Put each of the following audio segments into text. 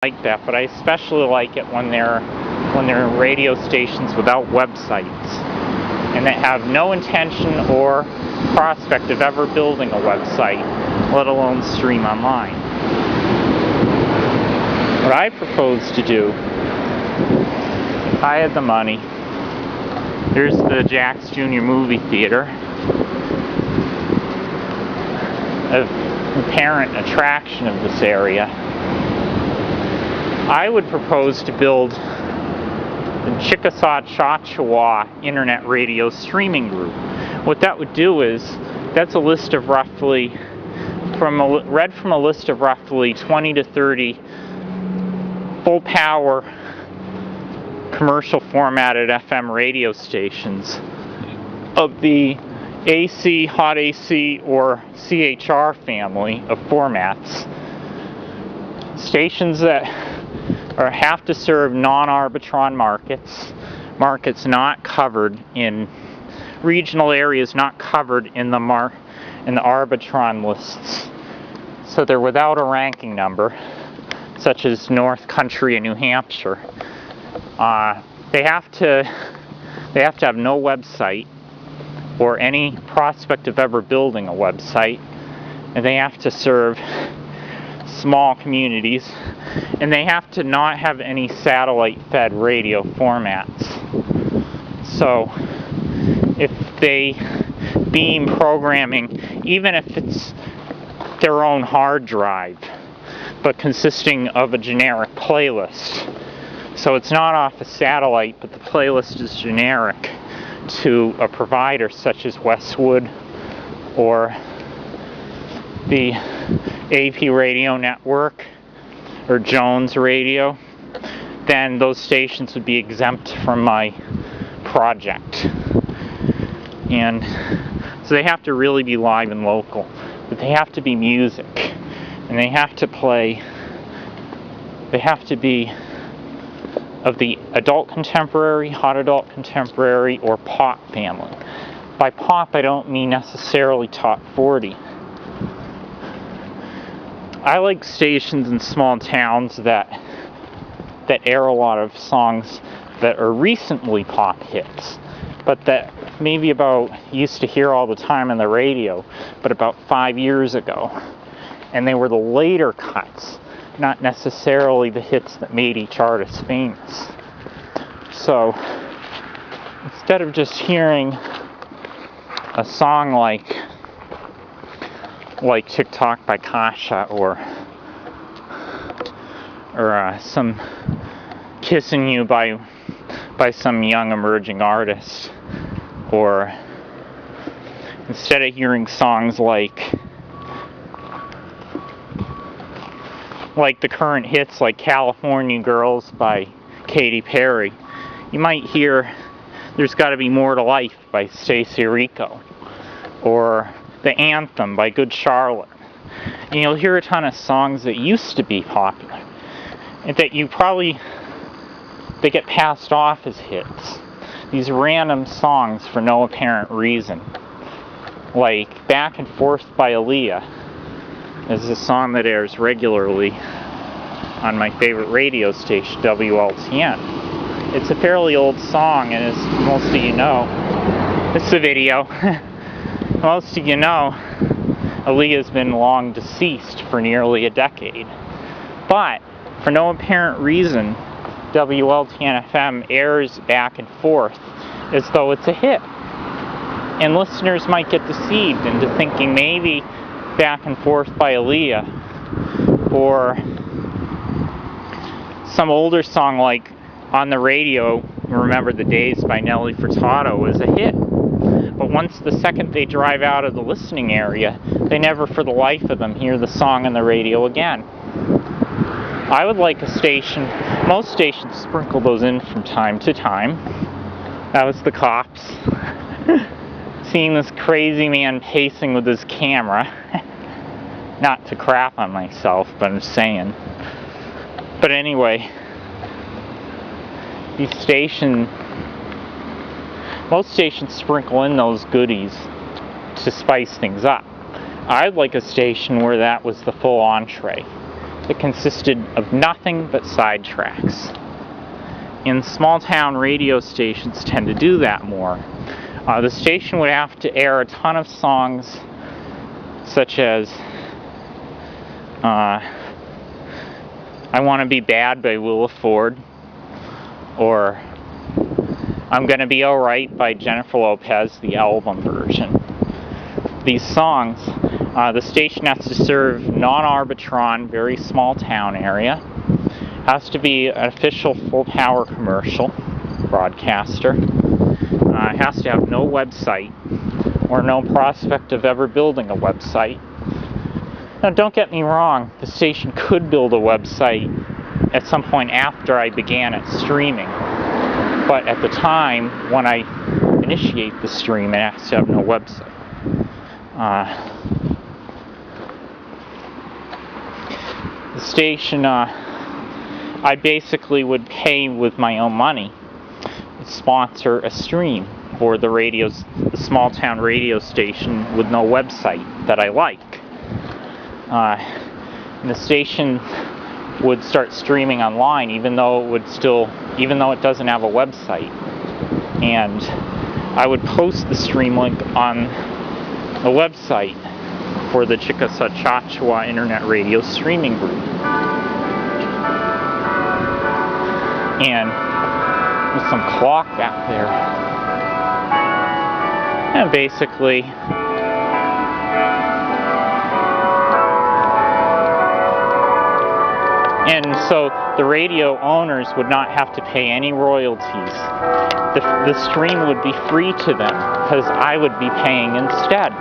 like that, but I especially like it when they're radio stations without websites and that have no intention or prospect of ever building a website, let alone stream online. What I propose to do, if I had the money, here's the Jack's Jr. movie theater, an apparent attraction of this area. I would propose to build the Chickasaw-Chachawa Internet Radio Streaming Group. What that would do is, that's a list of roughly, read from a list of roughly 20 to 30 full-power, commercial formatted FM radio stations of the AC, hot AC, or CHR family of formats. Stations that have to serve non-Arbitron markets not covered in regional areas, not covered in the Arbitron lists. So they're without a ranking number, such as North Country and New Hampshire. They have to have no website or any prospect of ever building a website, and they have to serve small communities, and they have to not have any satellite-fed radio formats. So if they beam programming, even if it's their own hard drive, but consisting of a generic playlist. So it's not off a satellite, but the playlist is generic to a provider such as Westwood or the AP Radio Network or Jones Radio, then those stations would be exempt from my project. And so they have to really be live and local, but they have to be music, and they have to be of the adult contemporary, hot adult contemporary, or pop family. By pop, I don't mean necessarily top 40. I like stations in small towns that air a lot of songs that are recently pop hits, but that maybe used to hear all the time on the radio, but about 5 years ago. And they were the later cuts, not necessarily the hits that made each artist famous. So instead of just hearing a song like TikTok by Kasha or some Kissing You by some young emerging artist, or instead of hearing songs like the current hits like California Girls by Katy Perry, you might hear There's Gotta Be More to Life by Stacey Rico, or The Anthem by Good Charlotte. And you'll hear a ton of songs that used to be popular and that they get passed off as hits. These random songs for no apparent reason. Like Back and Forth by Aaliyah is a song that airs regularly on my favorite radio station, WLTN. It's a fairly old song, and as most of you know, it's a video. Most of you know, Aaliyah's been long deceased for nearly a decade. But, for no apparent reason, WLTN-FM airs Back and Forth as though it's a hit. And listeners might get deceived into thinking maybe Back and Forth by Aaliyah, or some older song like On the Radio, Remember the Days by Nelly Furtado is a hit. But once the second they drive out of the listening area, they never for the life of them hear the song on the radio again. I would like a station, most stations sprinkle those in from time to time. That was the Cops. Seeing this crazy man pacing with his camera. Not to crap on myself, but I'm saying. But anyway, most stations sprinkle in those goodies to spice things up. I'd like a station where that was the full entree. that consisted of nothing but sidetracks. And small-town radio stations tend to do that more. The station would have to air a ton of songs such as I Want to Be Bad by Willa Ford, or I'm Gonna Be Alright by Jennifer Lopez, the album version. These songs, the station has to serve non-Arbitron, very small town area. Has to be an official full power commercial broadcaster. It has to have no website or no prospect of ever building a website. Now, don't get me wrong, the station could build a website at some point after I began it streaming. But at the time, when I initiate the stream, it has to have no website. The station, I basically would pay with my own money to sponsor a stream for the small-town radio station with no website that I like. And the station would start streaming online, even though it doesn't have a website. And I would post the stream link on the website for the Chickasaw Internet Radio Streaming Group. And there's some clock back there. And basically, and so the radio owners would not have to pay any royalties. The stream would be free to them because I would be paying instead.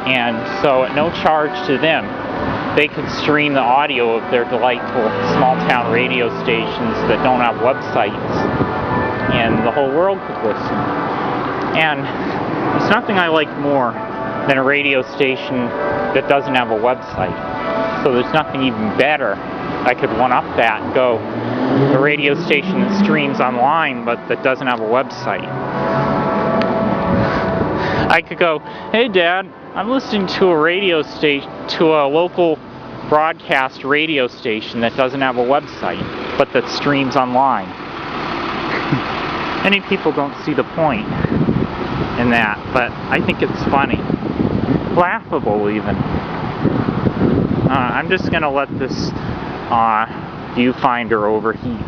And so at no charge to them, they could stream the audio of their delightful small-town radio stations that don't have websites, and the whole world could listen. And there's nothing I like more than a radio station that doesn't have a website. So there's nothing even better. I could one-up that and go, a radio station that streams online but that doesn't have a website. I could go, hey Dad, I'm listening to a local broadcast radio station that doesn't have a website but that streams online. Many people don't see the point in that, but I think it's funny. Laughable even. I'm just going to let this viewfinder overheat.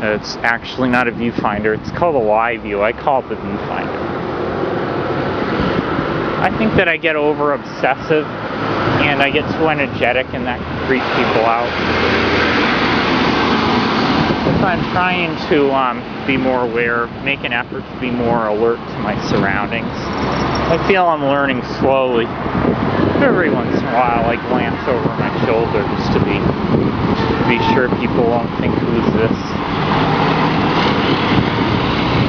It's actually not a viewfinder, it's called a live view. I call it the viewfinder. I think that I get over obsessive and I get too energetic, and that can freak people out. So I'm trying to be more aware, make an effort to be more alert to my surroundings. I feel I'm learning slowly. Every once in a while I glance over my shoulder just to be sure people won't think, who's this?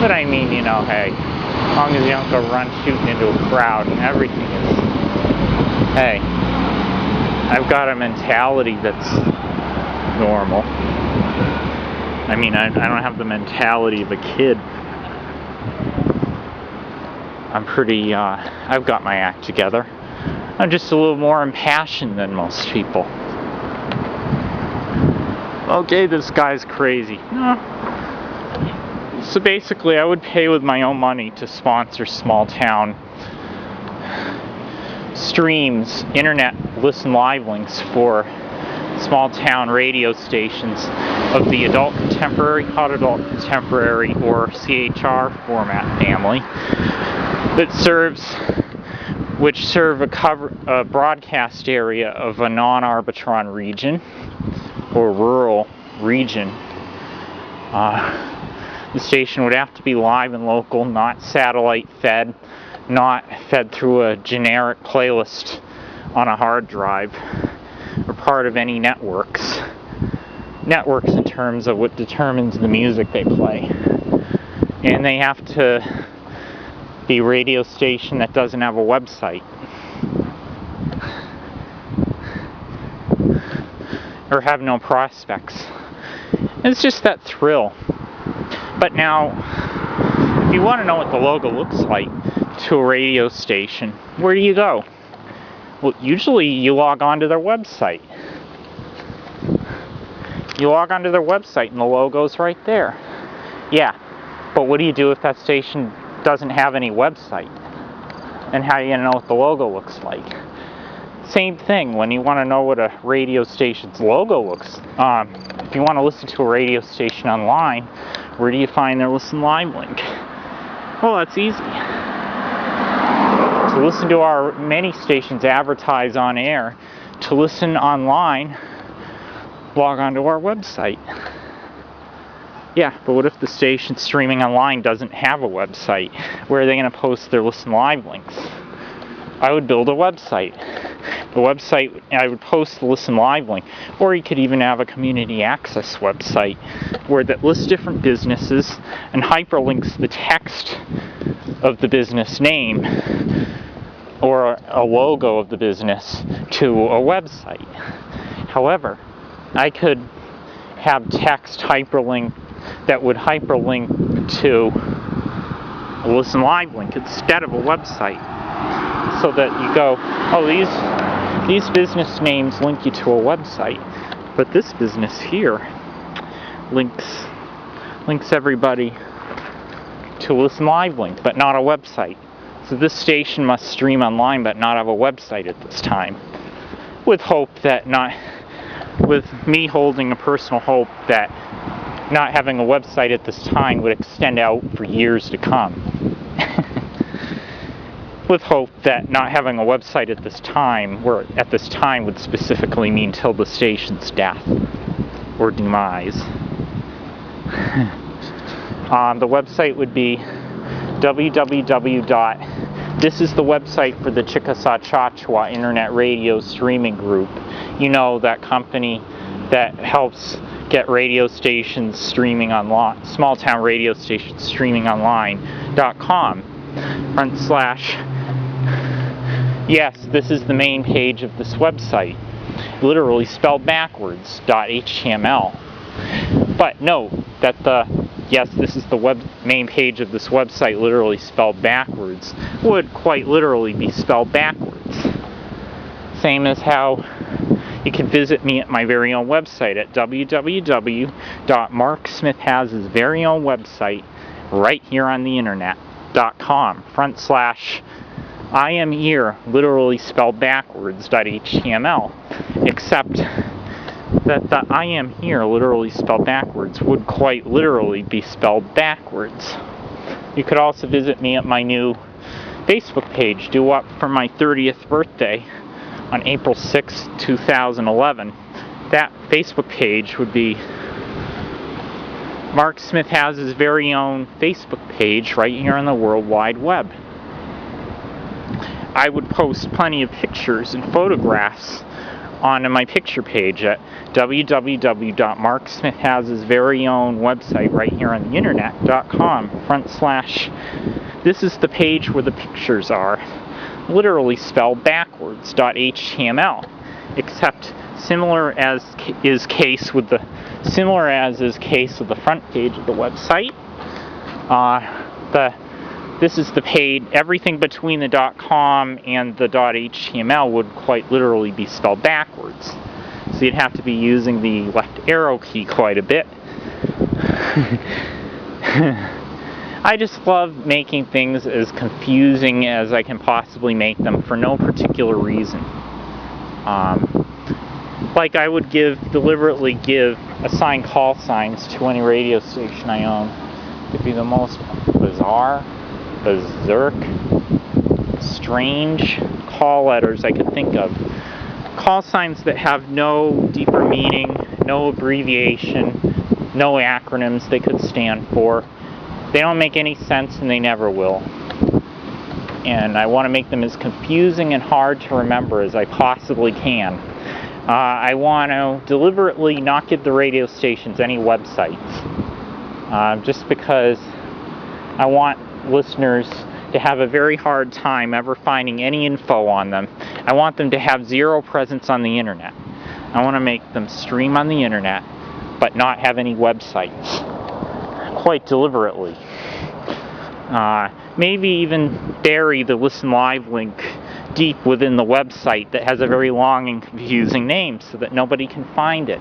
But I mean, hey, as long as you don't go run shooting into a crowd and everything is, hey, I've got a mentality that's normal. I mean, I don't have the mentality of a kid. I'm pretty, I've got my act together. I'm just a little more impassioned than most people. Okay, this guy's crazy. So basically, I would pay with my own money to sponsor small-town streams, internet listen live links for small-town radio stations of the adult contemporary, hot adult contemporary, or CHR format family which serve a broadcast area of a non-Arbitron region or rural region. The station would have to be live and local, not satellite fed, not fed through a generic playlist on a hard drive, or part of any networks. Networks in terms of what determines the music they play. And they have to be a radio station that doesn't have a website. Or have no prospects. It's just that thrill. But now, if you want to know what the logo looks like to a radio station, where do you go? Well, usually you log on to their website. You log onto their website and the logo's right there. Yeah, but what do you do if that station doesn't have any website? And how are you going to know what the logo looks like? Same thing when you want to know what a radio station's logo looks. If you want to listen to a radio station online, where do you find their Listen Live link? Well, that's easy. To listen to our many stations advertise on air, to listen online, log on to our website. Yeah, but what if the station streaming online doesn't have a website? Where are they going to post their Listen Live links? I would build a website. The website, I would post the Listen Live link, or you could even have a community access website where that lists different businesses and hyperlinks the text of the business name or a logo of the business to a website. However, I could have text hyperlink that would hyperlink to a Listen Live link instead of a website, so that you go, oh, these business names link you to a website, but this business here links everybody to a Listen Live link, but not a website. So this station must stream online but not have a website at this time, with me holding a personal hope that not having a website at this time would extend out for years to come. With hope that not having a website at this time, where at this time would specifically mean till the station's death or demise. The website would be This is the website for the Chickasaw Chachwa Internet Radio Streaming Group. You know, that company that helps get radio stations streaming online, small town radio stations streaming online.com. Yes, this is the main page of this website, literally spelled backwards, .html. But note that yes, this is the main page of this website, literally spelled backwards, would quite literally be spelled backwards. Same as how you can visit me at my very own website at www.marksmithhashisveryownwebsite right here on the internet.com /I am here, literally spelled backwards, .html, except that the I am here, literally spelled backwards, would quite literally be spelled backwards. You could also visit me at my new Facebook page, due up for my 30th birthday on April 6, 2011. That Facebook page would be Mark Smith has his very own Facebook page right here on the World Wide Web. I would post plenty of pictures and photographs onto my picture page at www.marksmithhashisveryownwebsite right here on the internet.com / this is the page where the pictures are, literally spelled backwards, .html, except similar as is case with the front page of the website. This is the page, everything between the .com and the .html would quite literally be spelled backwards. So you'd have to be using the left arrow key quite a bit. I just love making things as confusing as I can possibly make them for no particular reason. Like I would deliberately assign call signs to any radio station I own. It'd be the most bizarre, berserk, strange call letters I could think of. Call signs that have no deeper meaning, no abbreviation, no acronyms they could stand for. They don't make any sense and they never will. And I want to make them as confusing and hard to remember as I possibly can. I want to deliberately not give the radio stations any websites. Just because I want listeners to have a very hard time ever finding any info on them. I want them to have zero presence on the internet. I want to make them stream on the internet, but not have any websites. Quite deliberately. Maybe even bury the Listen Live link deep within the website that has a very long and confusing name so that nobody can find it.